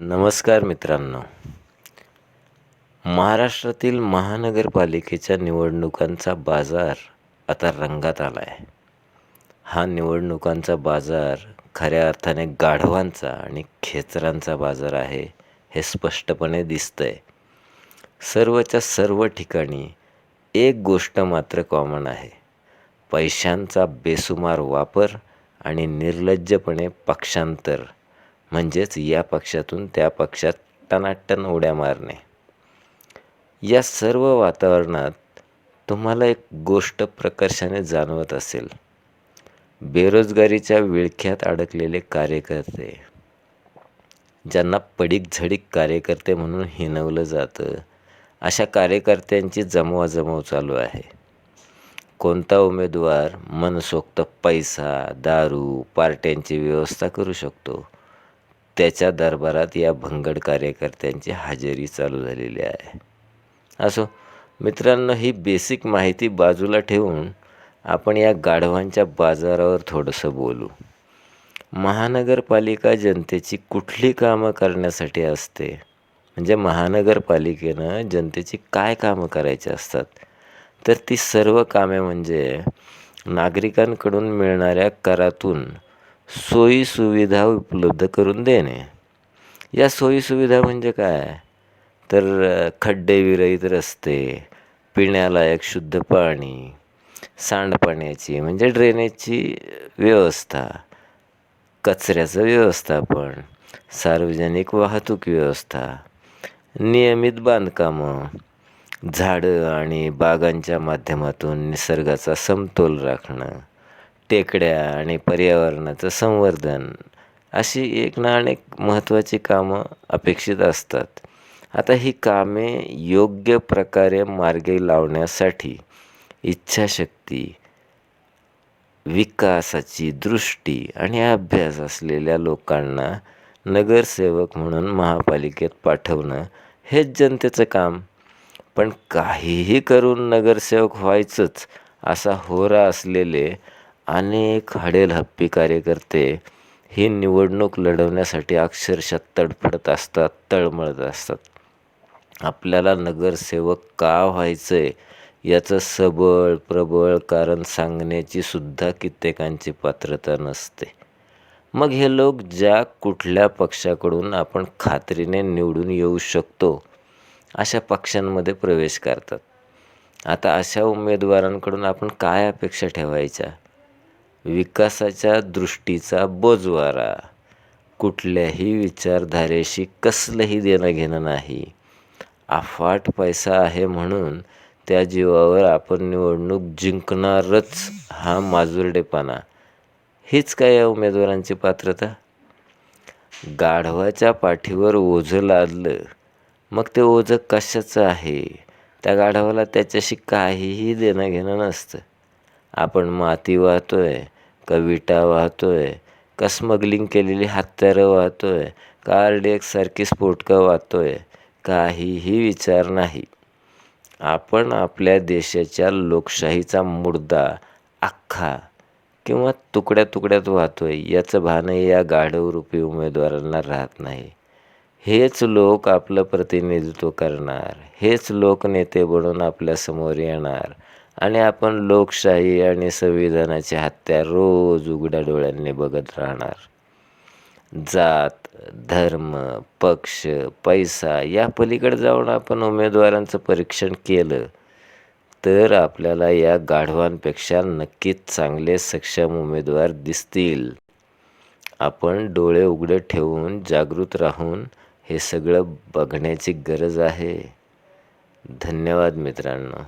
नमस्कार मित्रांनो. महाराष्ट्रातील महानगरपालिकेच्या निवडणुकांचा बाजार आता रंगात आला आहे. हा निवडणुकांचा बाजार खऱ्या अर्थाने गाढवांचा आणि खेचरांचा बाजार आहे, हे स्पष्टपणे दिसतंय. सर्वच्या सर्व ठिकाणी एक गोष्ट मात्र कॉमन आहे: पैशांचा बेसुमार वापर आणि निर्लज्जपणे पक्षांतर, म्हणजेच या पक्षातून त्या पक्षात टनाटन उड्या मारणे. या सर्व वातावरणात तुम्हाला एक गोष्ट प्रकर्षाने जाणवत असेल: बेरोजगारीच्या विळख्यात अडकलेले कार्यकर्ते, ज्यांना पडीक झडीक कार्यकर्ते म्हणून हिणवलं जातं, अशा कार्यकर्त्यांची जमवाजमव चालू आहे. कोणता उमेदवार मनसोक्त पैसा, दारू, पार्ट्यांची व्यवस्था करू शकतो, त्याच्या दरबारात या भंगड कार्यकर्त्यांची हजेरी चालू झालेली आहे. असो मित्रांनो, ही बेसिक माहिती बाजूला ठेवून आपण या गाढवांच्या बाजारावर थोडंसं बोलू. महानगरपालिका जनतेची कुठली कामं करण्यासाठी असते, म्हणजे महानगरपालिकेनं जनतेची काय कामं करायची असतात, तर ती सर्व कामे म्हणजे नागरिकांकडून मिळणाऱ्या करातून सोयीसुविधा उपलब्ध करून देणे. या सोयीसुविधा म्हणजे काय, तर खड्डेविरहित रस्ते, पिण्यालायक शुद्ध पाणी, सांडपाण्याची म्हणजे ड्रेनेजची व्यवस्था, कचऱ्याचं व्यवस्थापन, सार्वजनिक वाहतूक व्यवस्था, नियमित बांधकामं, झाडं आणि बागांच्या माध्यमातून निसर्गाचा समतोल राखणं, टेकड्या आणि पर्यावरणाचं संवर्धन, अशी एक ना अनेक महत्त्वाची कामं अपेक्षित असतात. आता ही कामे योग्य प्रकारे मार्गी लावण्यासाठी इच्छाशक्ती, विकासाची दृष्टी आणि अभ्यास असलेल्या लोकांना नगरसेवक म्हणून महापालिकेत पाठवणं हेच जनतेचं काम. पण काहीही करून नगरसेवक व्हायचंच असा होरा असलेले अनेक हडेलहप्पी कार्यकर्ते ही निवडणूक लढवण्यासाठी अक्षरशः तडफडत असतात, तळमळत असतात. आपल्याला नगरसेवक का व्हायचंय याचं सबळ प्रबळ कारण सांगण्याची सुद्धा कित्येकांची पात्रता नसते. मग हे लोक ज्या कुठल्या पक्षाकडून आपण खात्रीने निवडून येऊ शकतो अशा पक्षांमध्ये प्रवेश करतात. आता अशा उमेदवारांकडून आपण काय अपेक्षा ठेवायच्या? विकासाच्या दृष्टीचा बोजवारा, कुठल्याही विचारधारेशी कसलंही देणं घेणं नाही, अफाट पैसा आहे म्हणून त्या जीवावर आपण निवडणूक जिंकणारच हा माजुरडेपणा, हीच काय या उमेदवारांची पात्रता? गाढवाच्या पाठीवर ओझं लादलं, मग ते ओझं कशाचं आहे? त्या गाढवाला त्याच्याशी काहीही देणं घेणं नसतं. आपण माती वाहतोय का विटा वाहतोय, का स्मगलिंग केलेली हत्यारं वाहतोय, का RDX सारखी स्फोटकं वाहतोय, काहीही विचार नाही. आपण आपल्या देशाच्या लोकशाहीचा मुर्दा अख्खा किंवा तुकड्या तुकड्यात वाहतोय याचं भानही या गाढवरूपी उमेदवारांना राहत नाही. हेच लोक आपलं प्रतिनिधित्व करणार, हेच लोक नेते बनून आपल्यासमोर येणार आणि आपण लोकशाही आणि संविधानाची हत्या रोज उघड्या डोळ्यांनी बघत राहणार. जात, धर्म, पक्ष, पैसा या पलीकडे जाऊन आपण उमेदवारांचं परीक्षण केलं तर आपल्याला या गाढवांपेक्षा नक्कीच चांगले सक्षम उमेदवार दिसतील. आपण डोळे उघडे ठेवून जागृत राहून हे सगळं बघण्याची गरज आहे. धन्यवाद मित्रांनो.